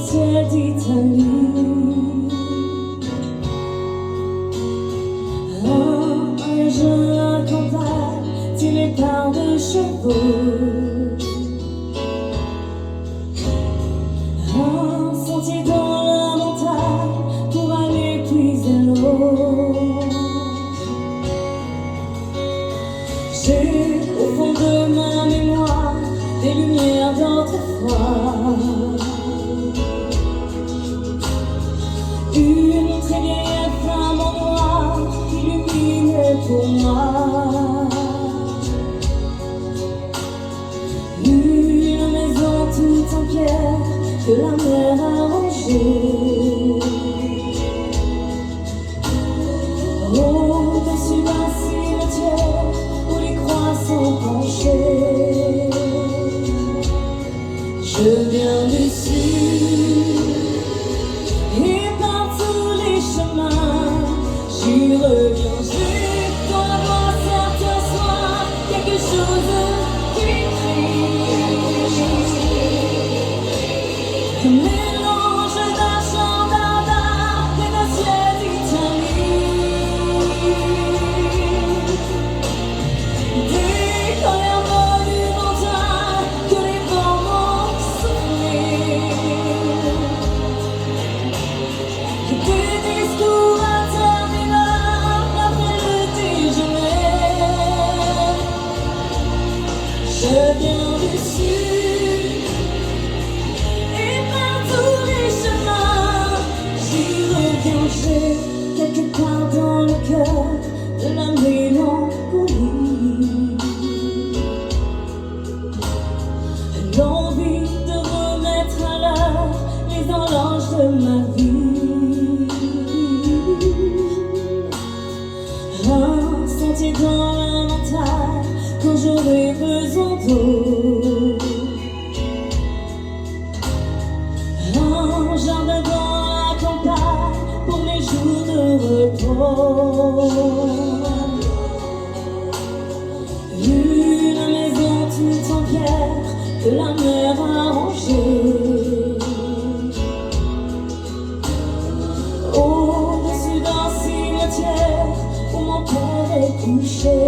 ciel d'Italie. Un jeune à campagne tiré par deux chevaux. Un sentier dans la montagne pour aller puiser l'eau. J'ai au fond de ma mémoire des lumières d'autrefois. Une très vieille femme en noir illuminée pour moi. Une maison toute en pierre que la mer a rongée. Au-dessus d'un cimetière où les croix sont penchées. Je viens du sud et par tous les chemins j'y reviens. J'ai dans la voix certains soirs quelque chose qui crie. Un mélange d'un chant barbare et d'un ciel d'Italie. Des colères monumentales que les vents m'ont soufflé. Des discours interminables après le déjeuner. Je viens du sud et par tous les chemins j'y reviens. J'ai quelque part dans le cœur de la mélancolie, l'envie de remettre à l'heure les horloges de ma vie. Un sentier dans la montagne quand j'aurai besoin d'eau. Un jardin dans la campagne pour mes jours de repos. Une maison toute en pierre que la mer a rongée. Au-dessus d'un cimetière où mon père est couché.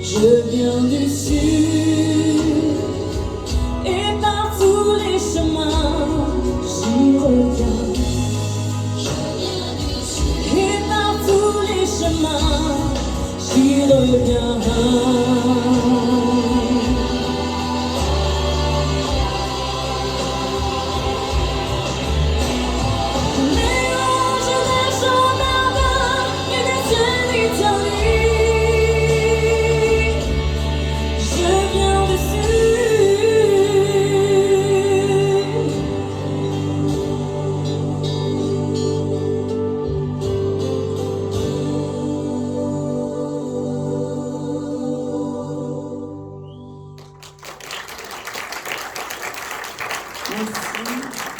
Je viens du sud et par tous les chemins j'y reviens. Et par tous les chemins j'y reviens. Mélange d'un chant barbare et d'un ciel d'Italie. Je viens du sud. Merci.